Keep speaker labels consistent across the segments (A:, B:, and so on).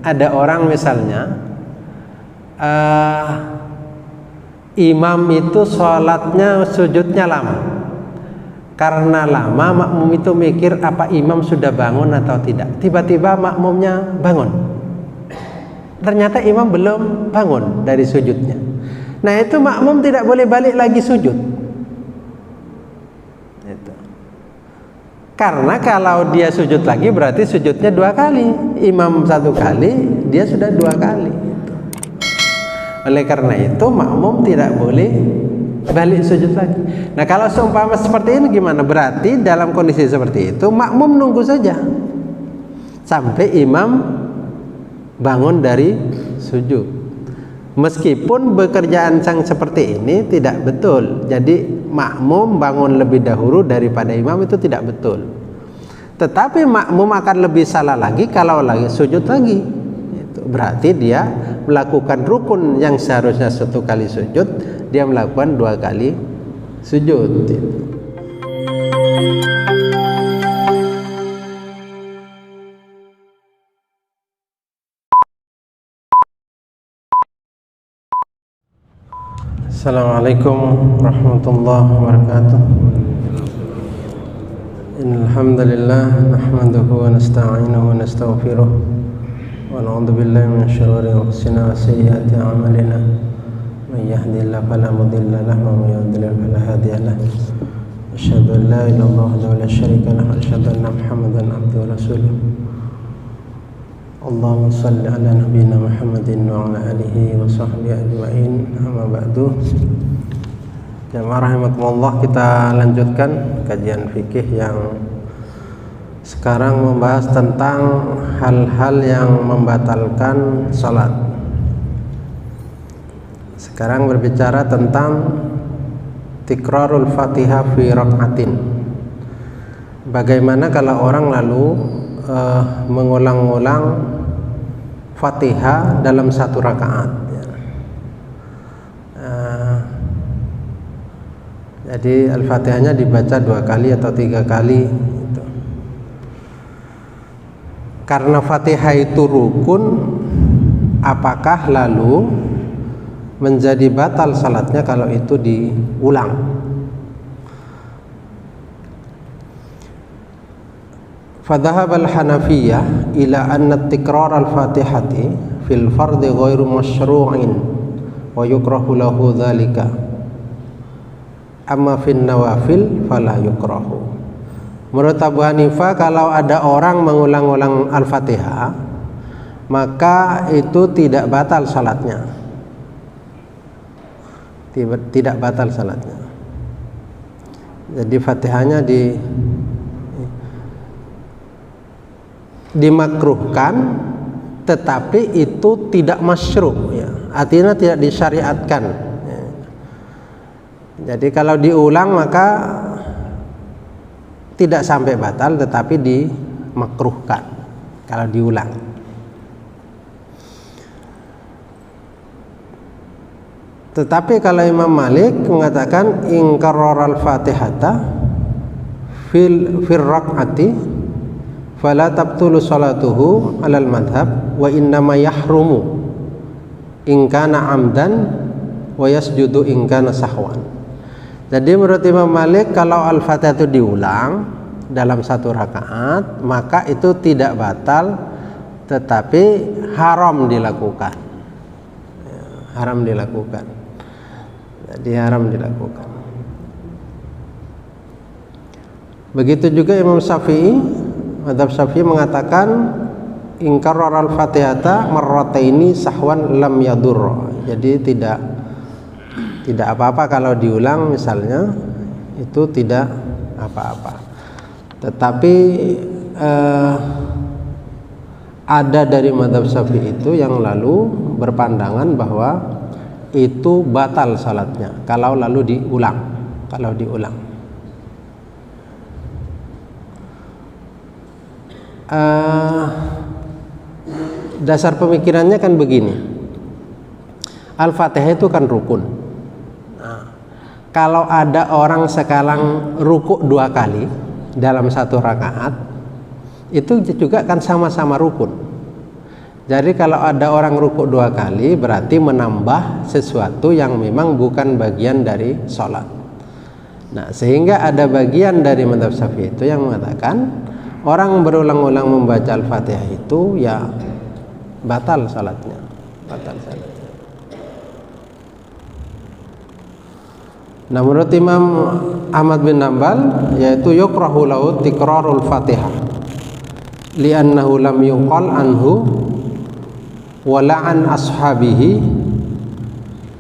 A: ada orang misalnya imam itu sholatnya sujudnya lama. Karena lama makmum itu mikir apa imam sudah bangun atau tidak. Tiba-tiba makmumnya bangun. Ternyata imam belum bangun dari sujudnya. Nah itu makmum tidak boleh balik lagi sujud. Itu. Karena kalau dia sujud lagi berarti sujudnya 2 kali. Imam 1 kali, dia sudah 2 kali. Oleh karena itu makmum tidak boleh balik sujud lagi. Nah kalau seumpama seperti ini gimana? Berarti dalam kondisi seperti itu makmum nunggu saja sampai imam bangun dari sujud. Meskipun pekerjaan yang seperti ini tidak betul. Jadi makmum bangun lebih dahulu daripada imam itu tidak betul. Tetapi makmum akan lebih salah lagi kalau lagi sujud lagi. Itu berarti dia melakukan rukun yang seharusnya 1 kali sujud, dia melakukan 2 kali sujud. Assalamualaikum warahmatullahi wabarakatuh. Innal hamdalillah nahmaduhu wa nasta'inuhu wa nastaghfiruh wa na'udzu billahi min shururi anfusina wa sayyiati a'malina. Man yahdihillahu fala mudilla lahu wa man yudlil fala hadiya lahu. Asyhadu an la ilaha illallah wahdahu la syarika lahu wa asyhadu anna Muhammadan abduhu wa rasuluh. Allahumma shalli ala nabiyyina Muhammadin wa ala alihi wa sahbihi ajma'in. Amma ba'du. Jamaah rahimakumullah, kita lanjutkan kajian fikih yang sekarang membahas tentang hal-hal yang membatalkan salat. Sekarang berbicara tentang tikrarul Fatihah fi rak'atin. Bagaimana kalau orang lalu mengulang-ulang Fatihah dalam 1 rakaat. Jadi Al-Fatihahnya dibaca 2 kali atau 3 kali gitu. Karena Fatihah itu rukun, apakah lalu menjadi batal salatnya kalau itu diulang? Fadhahab al-Hanafiyah ila anna tikrar al-Fatihati fil fardhi ghairu masyru'in wa yukrahu lahu dhalika, amma fin nawafil fala yukrahu. Menurut Abu Hanifah, kalau ada orang mengulang-ulang Al-Fatihah maka itu tidak batal salatnya. Tidak batal salatnya. Jadi Fatihahnya dimakruhkan, tetapi itu tidak masyru', ya. Artinya tidak disyariatkan, ya. Jadi kalau diulang maka tidak sampai batal, tetapi dimakruhkan kalau diulang. Tetapi kalau Imam Malik mengatakan ingkarral Fatihata fil rak'ati fala tabtulu salatuhu alal madhab wa innama yahrumu in kana amdan wa yasjudu in kana sahwan. Jadi menurut Imam Malik, kalau Al-Fatihah itu diulang dalam 1 rakaat maka itu tidak batal, tetapi haram dilakukan. Haram dilakukan. Jadi haram dilakukan. Begitu juga Imam Syafi'i, Madzhab Syafi'i mengatakan ingkarar al-Fatihata marrataini sahwan lam yadur. Jadi tidak apa-apa kalau diulang misalnya, itu tidak apa-apa. Tetapi ada dari Madzhab Syafi'i itu yang lalu berpandangan bahwa itu batal salatnya kalau lalu diulang. Dasar pemikirannya kan begini, Al-Fatihah itu kan rukun. Kalau ada orang sekarang rukuk 2 kali dalam 1 rakaat, itu juga kan sama-sama rukun. Jadi kalau ada orang rukuk 2 kali berarti menambah sesuatu yang memang bukan bagian dari sholat. Nah, sehingga ada bagian dari mazhab Syafi'i itu yang mengatakan orang berulang-ulang membaca Al-Fatihah itu ya batal sholatnya, batal sholatnya. Nah, menurut Imam Ahmad bin Hanbal yaitu yukrahu lahu tikrarul Fatihah li'annahu lam yuqal anhu wa la'an ashabihi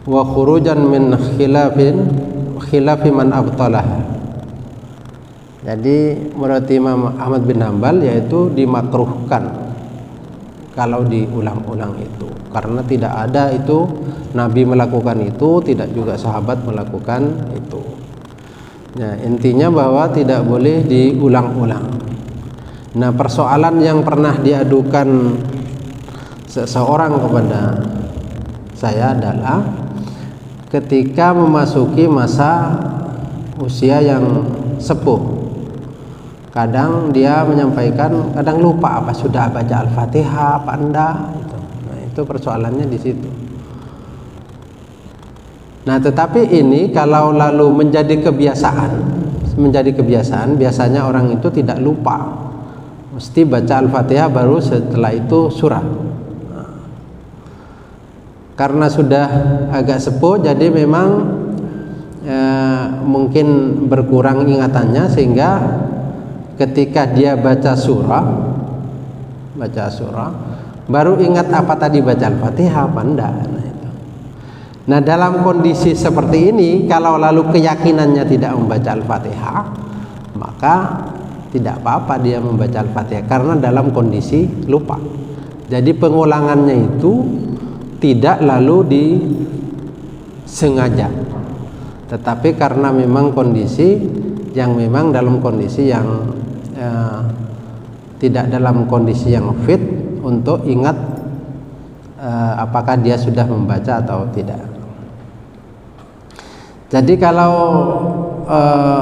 A: wa khurujan min khilafi man abtalah. Jadi menurut Imam Ahmad bin Hanbal yaitu dimakruhkan kalau diulang-ulang itu, karena tidak ada itu Nabi melakukan itu, tidak juga sahabat melakukan itu. Nah, intinya bahwa tidak boleh diulang-ulang. Nah, persoalan yang pernah diadukan seseorang kepada saya adalah ketika memasuki masa usia yang sepuh, kadang dia menyampaikan, kadang lupa apa sudah baca Al-Fatihah apa enggak. Nah, itu persoalannya di situ. Nah, tetapi ini kalau lalu menjadi kebiasaan, biasanya orang itu tidak lupa, mesti baca Al-Fatihah baru setelah itu surah. Nah, karena sudah agak sepuh, jadi memang mungkin berkurang ingatannya, sehingga ketika dia baca surah baru ingat apa tadi baca Al-Fatihah apa enggak. Nah, dalam kondisi seperti ini kalau lalu keyakinannya tidak membaca Al-Fatihah, maka tidak apa-apa dia membaca Al-Fatihah karena dalam kondisi lupa. Jadi pengulangannya itu tidak lalu disengaja, tetapi karena memang kondisi yang memang dalam kondisi yang tidak dalam kondisi yang fit untuk ingat apakah dia sudah membaca atau tidak. Jadi kalau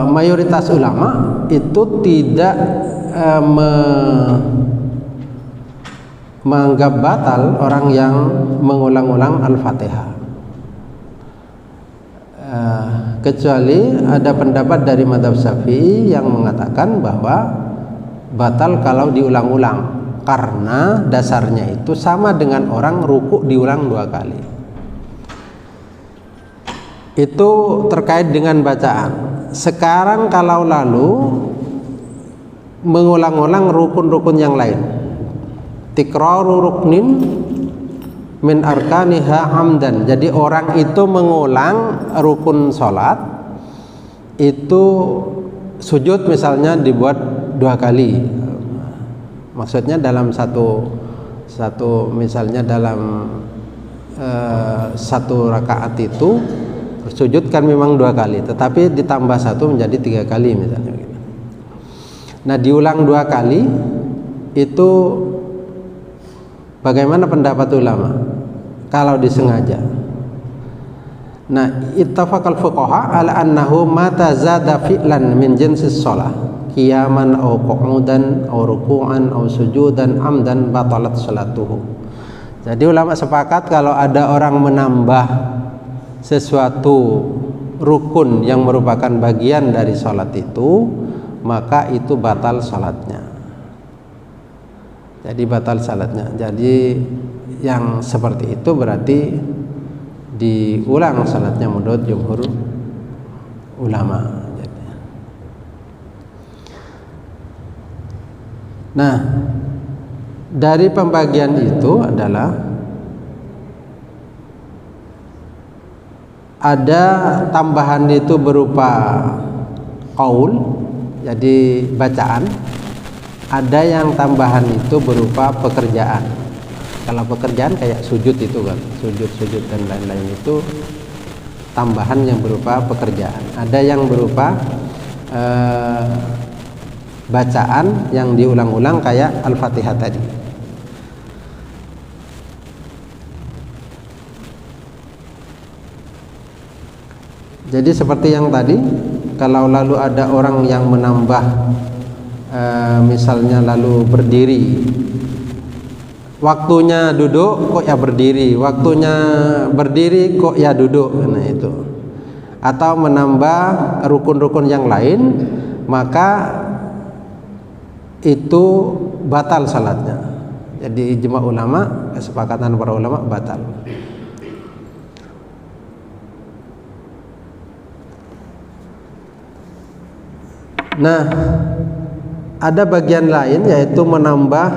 A: mayoritas ulama itu tidak menganggap batal orang yang mengulang-ulang Al-Fatihah, kecuali ada pendapat dari mazhab Syafi'i yang mengatakan bahwa batal kalau diulang-ulang, karena dasarnya itu sama dengan orang rukuk diulang 2 kali. Itu terkait dengan bacaan. Sekarang kalau lalu mengulang-ulang rukun-rukun yang lain, tikraru ruknin min arkaniha amdan. Jadi orang itu mengulang rukun sholat itu, sujud misalnya dibuat 2 kali. Maksudnya dalam satu misalnya dalam satu rakaat itu sujud kan memang 2 kali, tetapi ditambah 1 menjadi 3 kali misalnya. Nah, diulang 2 kali itu bagaimana pendapat ulama kalau disengaja? Nah, ittafaqal fuqaha ala annahu mata zada fi'lan min jinsis shalah qiyaman aw qu'udan aw ruku'an aw sujudan amdan batalat salatuhu. Jadi ulama sepakat kalau ada orang menambah sesuatu rukun yang merupakan bagian dari salat itu, maka itu batal salatnya. Jadi batal salatnya. Jadi yang seperti itu berarti diulang salatnya menurut jumhur ulama. Nah, dari pembagian itu adalah ada tambahan itu berupa qaul, jadi bacaan. Ada yang tambahan itu berupa pekerjaan. Kalau pekerjaan kayak sujud itu kan, sujud dan lain-lain itu tambahan yang berupa pekerjaan. Ada yang berupa bacaan yang diulang-ulang kayak Al-Fatihah tadi. Jadi seperti yang tadi, kalau lalu ada orang yang menambah misalnya lalu berdiri waktunya duduk kok ya berdiri, waktunya berdiri kok ya duduk, nah itu. Atau menambah rukun-rukun yang lain, maka itu batal salatnya. Jadi ijma ulama, kesepakatan para ulama batal. Nah, ada bagian lain yaitu menambah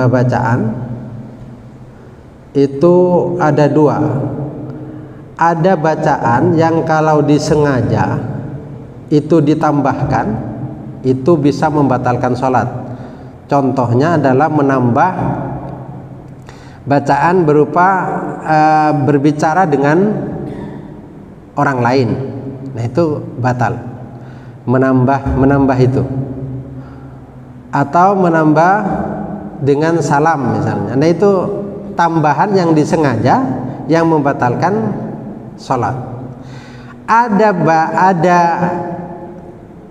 A: bacaan. Itu ada dua. Ada bacaan yang kalau disengaja itu ditambahkan, itu bisa membatalkan sholat. Contohnya adalah menambah bacaan berupa berbicara dengan orang lain. Nah itu batal, menambah itu, atau menambah dengan salam misalnya. Nah itu tambahan yang disengaja yang membatalkan sholat. Ada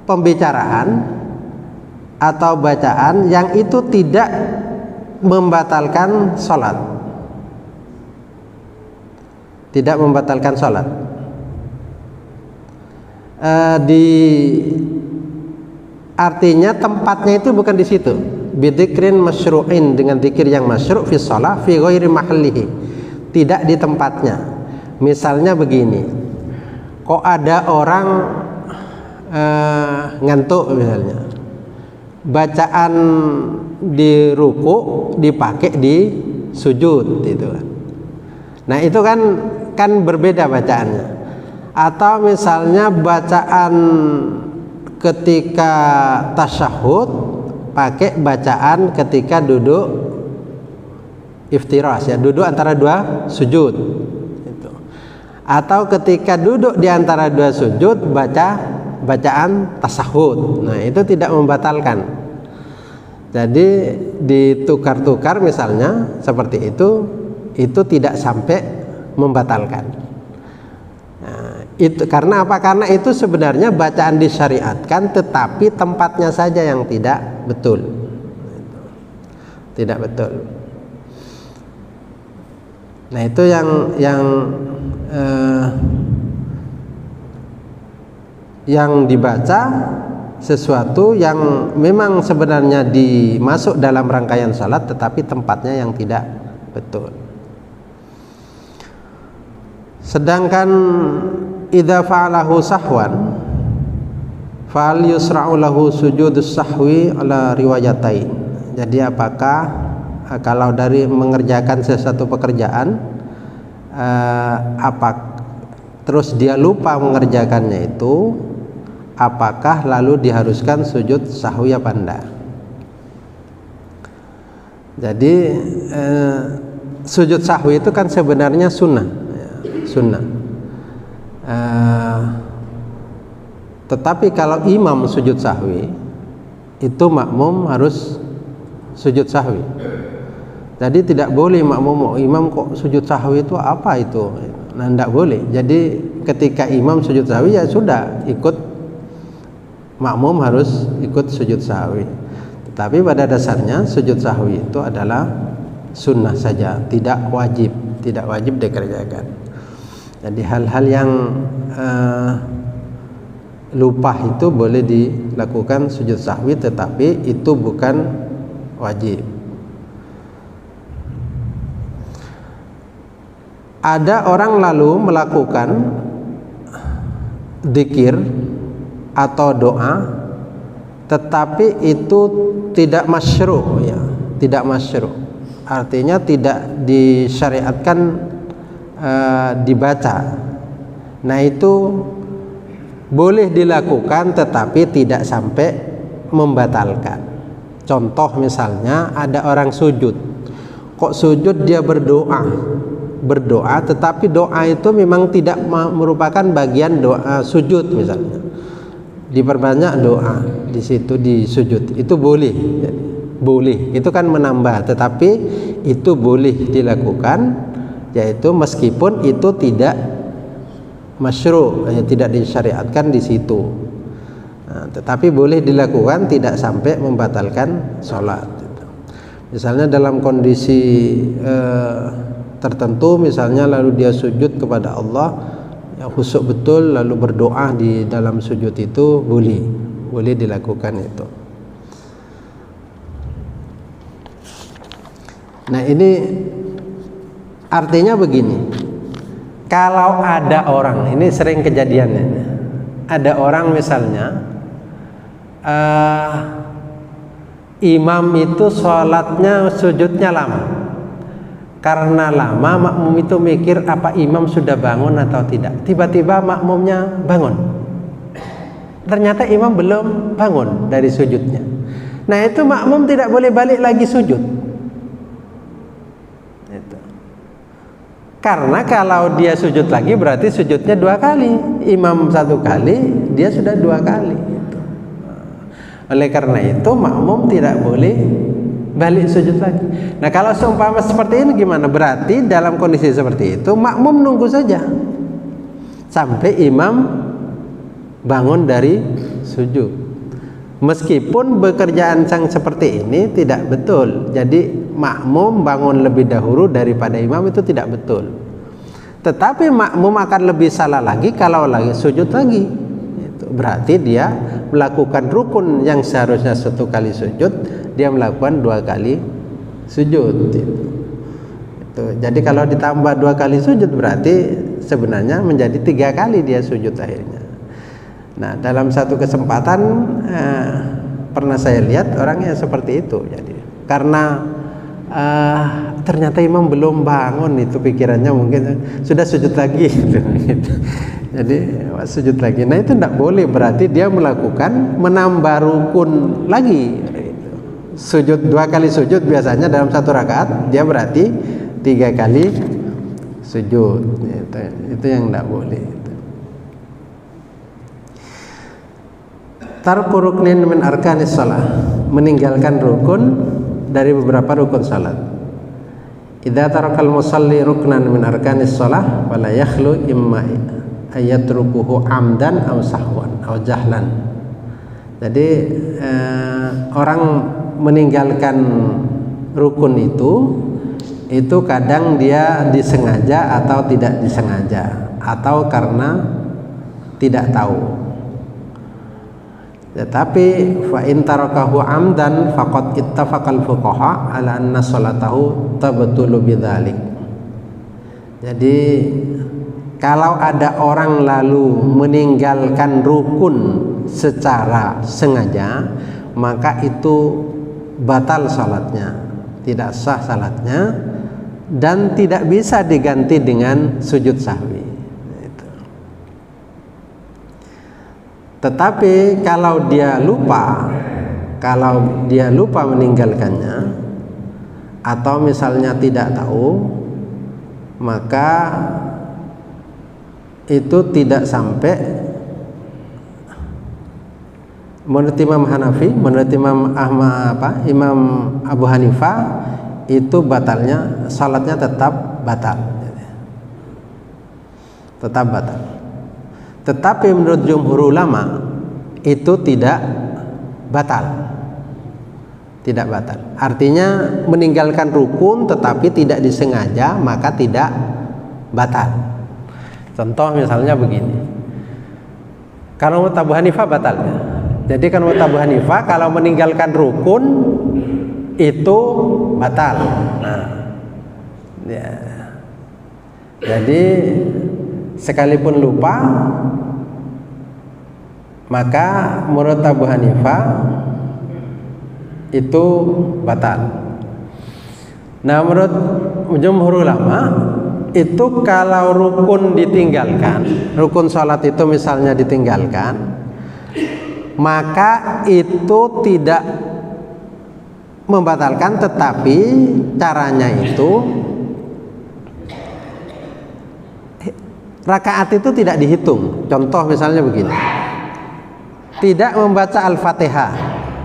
A: pembicaraan atau bacaan yang itu tidak membatalkan sholat, tidak membatalkan sholat. Artinya tempatnya itu bukan di situ. Bidzikrin masyru'in, dengan zikir yang masyru' fi shalah fi ghairi mahallihi, tidak di tempatnya. Misalnya begini, kok ada orang ngantuk misalnya, bacaan di ruku dipakai di sujud itu. Nah itu kan berbeda bacaannya. Atau misalnya bacaan ketika tasyahud pakai bacaan ketika duduk iftirash, ya, duduk antara dua sujud itu. Atau ketika duduk di antara dua sujud bacaan tasyahud. Nah itu tidak membatalkan. Jadi ditukar-tukar misalnya seperti itu tidak sampai membatalkan. Itu karena apa? Karena itu sebenarnya bacaan disyariatkan, tetapi tempatnya saja yang tidak betul. Tidak betul. Nah itu yang dibaca sesuatu yang memang sebenarnya dimasuk dalam rangkaian salat, tetapi tempatnya yang tidak betul. Sedangkan idza fa'alahu sahwan fal yusra'u lahu sujudus sahwi ala riwayatain. Jadi apakah kalau dari mengerjakan sesuatu pekerjaan terus dia lupa mengerjakannya itu, apakah lalu diharuskan sujud sahwi apa enggak? Jadi sujud sahwi itu kan sebenarnya sunnah. Tetapi kalau imam sujud sahwi, itu makmum harus sujud sahwi. Jadi tidak boleh makmum, imam kok sujud sahwi itu apa itu? Nah, tidak boleh. Jadi ketika imam sujud sahwi ya sudah, ikut makmum harus ikut sujud sahwi. Tetapi pada dasarnya sujud sahwi itu adalah sunnah saja, tidak wajib dikerjakan. Jadi hal-hal yang lupa itu boleh dilakukan sujud sahwi, tetapi itu bukan wajib. Ada orang lalu melakukan dzikir atau doa, tetapi itu tidak masyru', ya, tidak masyru'. Artinya tidak disyariatkan dibaca. Nah itu boleh dilakukan, tetapi tidak sampai membatalkan. Contoh misalnya ada orang sujud, kok sujud dia berdoa, tetapi doa itu memang tidak merupakan bagian doa sujud misalnya. Diperbanyak doa di situ di sujud, itu boleh. Boleh, itu kan menambah, tetapi itu boleh dilakukan, yaitu meskipun itu tidak masyru', tidak disyariatkan di situ. Nah, tetapi boleh dilakukan, tidak sampai membatalkan sholat. Misalnya dalam kondisi tertentu, misalnya lalu dia sujud kepada Allah, ya khusyuk betul, lalu berdoa di dalam sujud itu boleh dilakukan itu. Nah, ini artinya begini, kalau ada orang, ini sering kejadiannya, ada orang misalnya imam itu sholatnya sujudnya lama. Karena lama, makmum itu mikir apa imam sudah bangun atau tidak. Tiba-tiba makmumnya bangun, ternyata imam belum bangun dari sujudnya. Nah, itu makmum tidak boleh balik lagi sujud itu. Karena kalau dia sujud lagi berarti sujudnya 2 kali. Imam 1 kali, dia sudah 2 kali itu. Oleh karena itu makmum tidak boleh balik sujud lagi. Nah, kalau seumpama seperti ini gimana? Berarti dalam kondisi seperti itu makmum nunggu saja sampai imam bangun dari sujud. Meskipun pekerjaan yang seperti ini tidak betul, jadi makmum bangun lebih dahulu daripada imam itu tidak betul. Tetapi makmum akan lebih salah lagi kalau lagi sujud lagi. Berarti dia melakukan rukun yang seharusnya 1 kali sujud, dia melakukan 2 kali sujud itu. Jadi kalau ditambah 2 kali sujud berarti sebenarnya menjadi 3 kali dia sujud akhirnya. Nah, dalam satu kesempatan pernah saya lihat orangnya seperti itu. Jadi karena ternyata imam belum bangun, itu pikirannya mungkin sudah sujud lagi gitu. Jadi sujud lagi. Nah, itu tidak boleh, berarti dia melakukan menambah rukun lagi. Sujud 2 kali sujud biasanya dalam 1 rakaat, dia berarti 3 kali sujud. Itu yang tidak boleh. Tarku ruknin min arkanis shalah, meninggalkan rukun dari beberapa rukun salat. Idza tarakal musalli ruknan min arkanis shalah fala yakhlu imma ayatrukuhu amdan aw sahwan aw jahlan. Jadi orang meninggalkan rukun itu kadang dia disengaja atau tidak disengaja, atau karena tidak tahu. Tetapi fa in tarakahu amdan faqad ittafaqal fuqaha ala anna salatahu tabtulu bidzalik. Jadi kalau ada orang lalu meninggalkan rukun secara sengaja, maka itu batal salatnya, tidak sah salatnya, dan tidak bisa diganti dengan sujud sahwi. Tetapi kalau dia lupa meninggalkannya, atau misalnya tidak tahu, maka itu tidak sampai, menurut Imam Hanafi, menurut Imam Imam Abu Hanifah, itu batalnya, salatnya tetap batal. Tetap batal. Tetapi menurut jumhur ulama itu tidak batal. Tidak batal. Artinya meninggalkan rukun tetapi tidak disengaja, maka tidak batal. Contoh misalnya begini. Kalau menurut Abu Hanifah batal. Jadi kalau menurut Abu Hanifah, kalau meninggalkan rukun itu batal. Nah, ya. Jadi sekalipun lupa, maka menurut Abu Hanifah itu batal. Nah, menurut jumhur ulama itu kalau rukun ditinggalkan, rukun sholat itu misalnya ditinggalkan, maka itu tidak membatalkan, tetapi caranya itu rakaat itu tidak dihitung. Contoh misalnya begini, tidak membaca Al-Fatihah,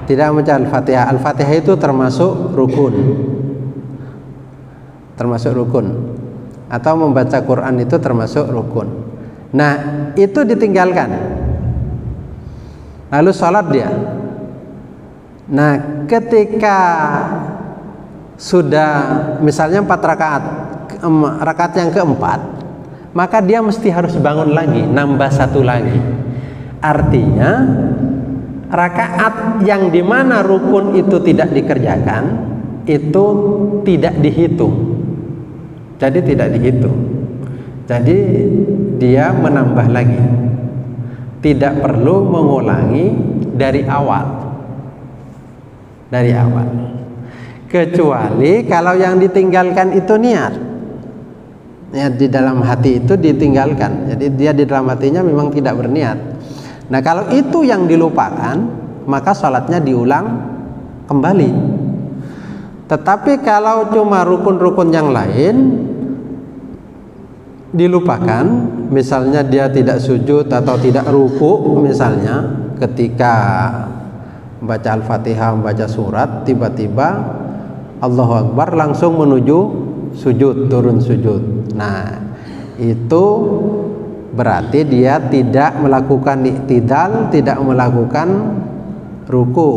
A: tidak membaca Al-Fatihah. Al-Fatihah itu termasuk rukun, atau membaca Quran itu termasuk rukun. Nah, itu ditinggalkan. lalu sholat dia. Nah, ketika sudah misalnya 4 rakaat, rakaat yang keempat, maka dia mesti harus bangun lagi, nambah 1 lagi. Artinya rakaat yang dimana rukun itu tidak dikerjakan itu tidak dihitung. Jadi tidak dihitung. Jadi dia menambah lagi. Tidak perlu mengulangi dari awal. Dari awal. Kecuali kalau yang ditinggalkan itu niat. Niat di dalam hati itu ditinggalkan. Jadi dia di dalam hatinya memang tidak berniat. Nah, kalau itu yang dilupakan, maka sholatnya diulang kembali. Tetapi kalau cuma rukun-rukun yang lain dilupakan, misalnya dia tidak sujud atau tidak ruku, misalnya ketika baca Al-Fatihah, membaca surat, tiba-tiba Allahu Akbar langsung menuju sujud, turun sujud. Nah, itu berarti dia tidak melakukan iktidal, tidak melakukan ruku.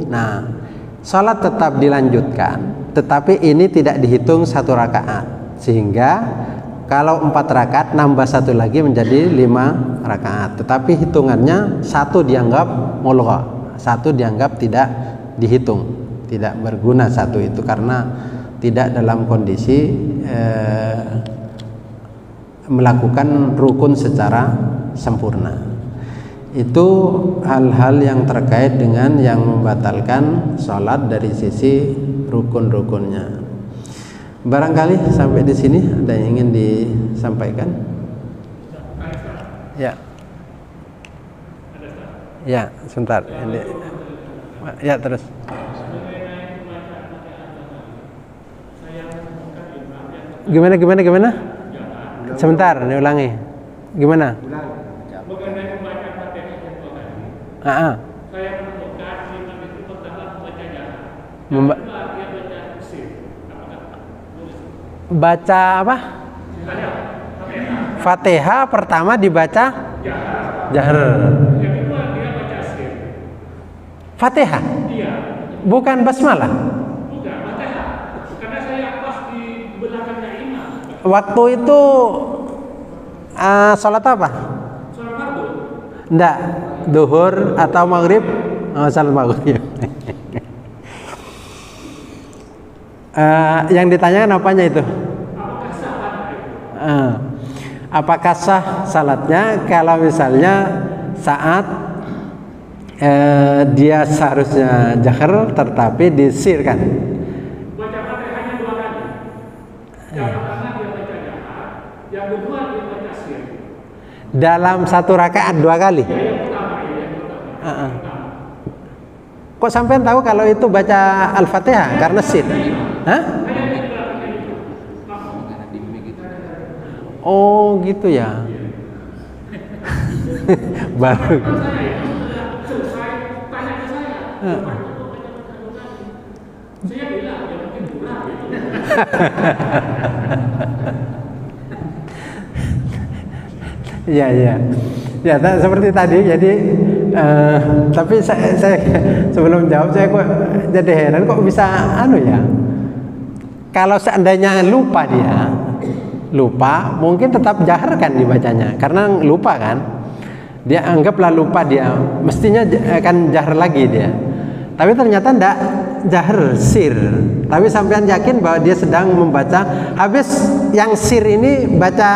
A: Nah, salat tetap dilanjutkan, tetapi ini tidak dihitung 1 rakaat. Sehingga kalau 4 rakaat nambah 1 lagi menjadi 5 rakaat. Tetapi hitungannya 1 dianggap mulgha, 1 dianggap tidak dihitung, tidak berguna 1 itu karena tidak dalam kondisi melakukan rukun secara sempurna. Itu hal-hal yang terkait dengan yang membatalkan sholat dari sisi rukun-rukunnya. Barangkali sampai di sini ada yang ingin disampaikan? Ya. Ya, sebentar. Ya, terus. Gimana? Sebentar, diulangi. Gimana? Saya menemukan imam itu pertama membaca jahat. Baca apa? Fatihah pertama dibaca jahar. Yang kedua dia baca sir. Fatihah? Iya. Bukan basmalah? Bukan, Fatihah. Karena saya pas di belakangnya imam. Waktu itu sholat apa? Sholat maghrib. Enggak, duhur atau maghrib? Sholat maghrib. Yang ditanyakan apanya itu? Apakah sah salatnya kalau misalnya saat dia seharusnya jahar tetapi disirkan? Baca Fatihahnya 2 kali. Yang pertama dia baca jahar, yang kedua dia baca sir. Dalam 1 rakaat 2 kali? Ya, yang pertama. Kok sampean tahu kalau itu baca Al-Fatihah karena sir? Hah? Oh gitu ya. Baru. Ya, seperti tadi. Jadi tapi saya sebelum jawab saya kok jadi heran kok bisa ya. Kalau seandainya lupa mungkin tetap jahar kan dibacanya karena lupa kan, dia anggaplah lupa, dia mestinya akan jahar lagi dia, tapi ternyata tidak jahar, sir. Tapi sampean yakin bahwa dia sedang membaca, habis yang sir ini baca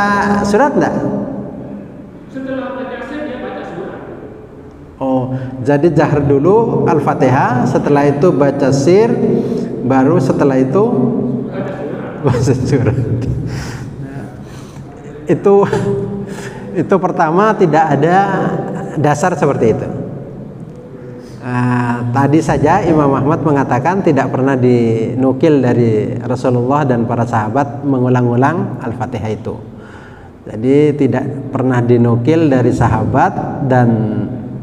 A: surat enggak? Setelah baca sir dia baca surat. Oh, jadi jahar dulu Al-Fatihah, setelah itu baca sir, baru setelah itu baca surat. Itu pertama tidak ada dasar seperti itu. Tadi saja Imam Ahmad mengatakan tidak pernah dinukil dari Rasulullah dan para sahabat mengulang-ulang Al-Fatihah itu. Jadi tidak pernah dinukil dari sahabat dan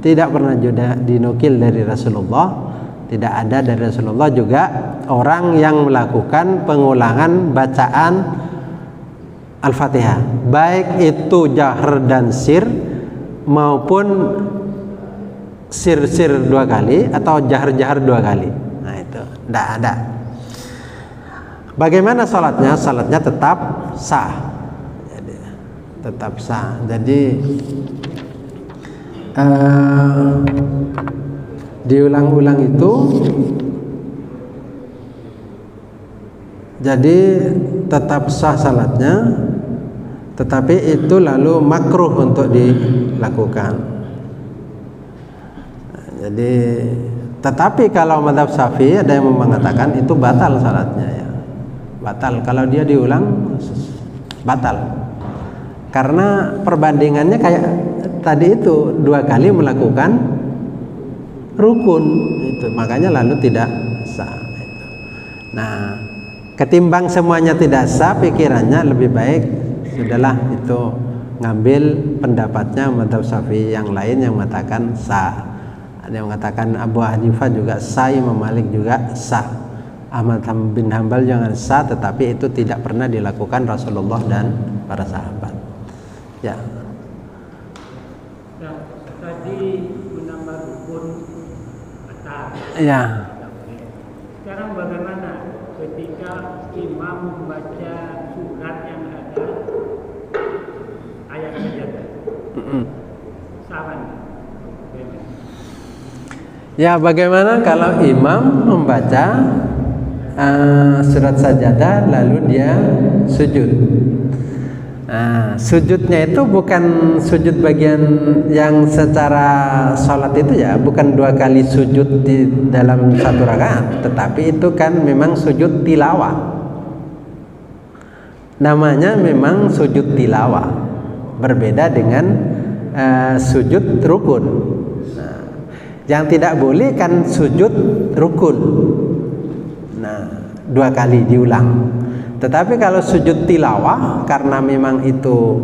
A: tidak pernah juga dinukil dari Rasulullah. Tidak ada dari Rasulullah juga orang yang melakukan pengulangan bacaan Al-Fatihah, baik itu jahar dan sir maupun sir-sir 2 kali atau jahar-jahar 2 kali. Nah itu tidak ada. Bagaimana salatnya? Salatnya tetap sah. Jadi, tetap sah. Jadi diulang-ulang itu, jadi tetap sah salatnya, tetapi itu lalu makruh untuk dilakukan. Jadi tetapi kalau mazhab Syafi'i ada yang mengatakan itu batal salatnya ya. Batal kalau dia diulang, batal. Karena perbandingannya kayak tadi itu 2 kali melakukan rukun itu, makanya lalu tidak sah itu. Nah, ketimbang semuanya tidak sah, pikirannya lebih baik sudahlah itu ngambil pendapatnya mazhab Syafi'i, yang lain yang mengatakan sah. Ada yang mengatakan Abu Hanifah juga sah, Imam Malik juga sah, Ahmad bin Hambal jangan sah, tetapi itu tidak pernah dilakukan Rasulullah dan para sahabat. Ya.
B: Nah, tadi menambah rukun batal.
A: Ya.
B: Sekarang bagaimana ketika imam membaca surat yang ada ayat sajadah? Sama.
A: Ya, bagaimana kalau imam membaca surat sajadah lalu dia sujud? Nah, sujudnya itu bukan sujud bagian yang secara sholat itu ya, bukan 2 kali sujud di dalam 1 rakaat, tetapi itu kan memang sujud tilawah. Namanya memang sujud tilawah, berbeda dengan sujud rukun. Nah, yang tidak boleh kan sujud rukun. Nah, 2 kali diulang. Tetapi kalau sujud tilawah karena memang itu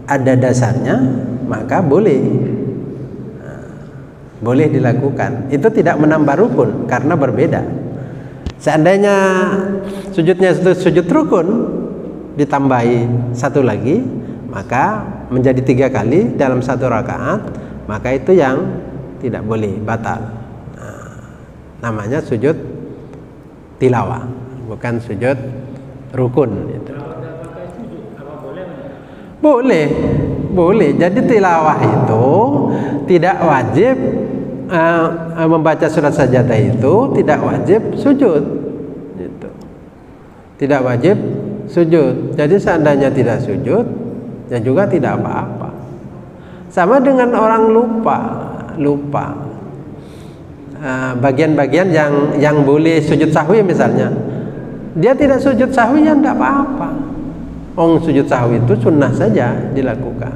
A: ada dasarnya, maka boleh. Nah, boleh dilakukan. Itu tidak menambah rukun karena berbeda. Seandainya sujudnya sujud rukun ditambahi 1 lagi, maka menjadi 3 kali dalam 1 rakaat, maka itu yang tidak boleh, batal. Nah, namanya sujud tilawah, bukan sujud rukun itu. Boleh. Jadi tilawah itu tidak wajib membaca surat sajadah itu tidak wajib sujud. Gitu. Tidak wajib sujud. Jadi seandainya tidak sujud, ya juga tidak apa-apa. Sama dengan orang lupa. Bagian-bagian yang boleh sujud sahwi misalnya, dia tidak sujud sahwi ya tidak apa-apa. Sujud sahwi itu sunnah saja dilakukan.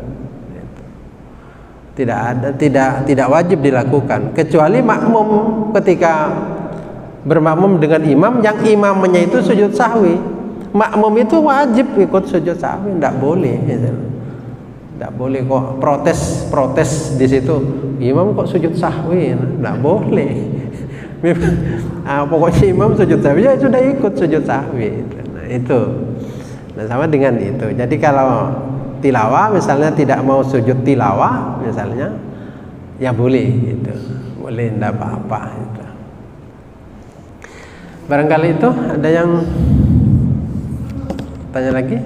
A: Tidak wajib dilakukan, kecuali makmum ketika bermakmum dengan imam yang imamnya itu sujud sahwi. Makmum itu wajib ikut sujud sahwi, tidak boleh. Tidak boleh kok protes di situ. Imam kok sujud sahwi, tidak boleh. Pokoknya imam sujud sahwi ya sudah ikut sujud sahwi. Nah itu. Nah sama dengan itu. Jadi kalau tilawah misalnya tidak mau sujud tilawah misalnya, ya boleh gitu. Boleh, tidak apa-apa gitu. Barangkali itu ada yang tanya lagi?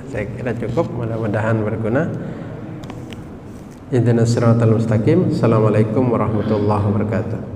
A: Saya kira cukup, mudah-mudahan berguna. Ihdinas siratal mustaqim. Assalamualaikum warahmatullahi wabarakatuh.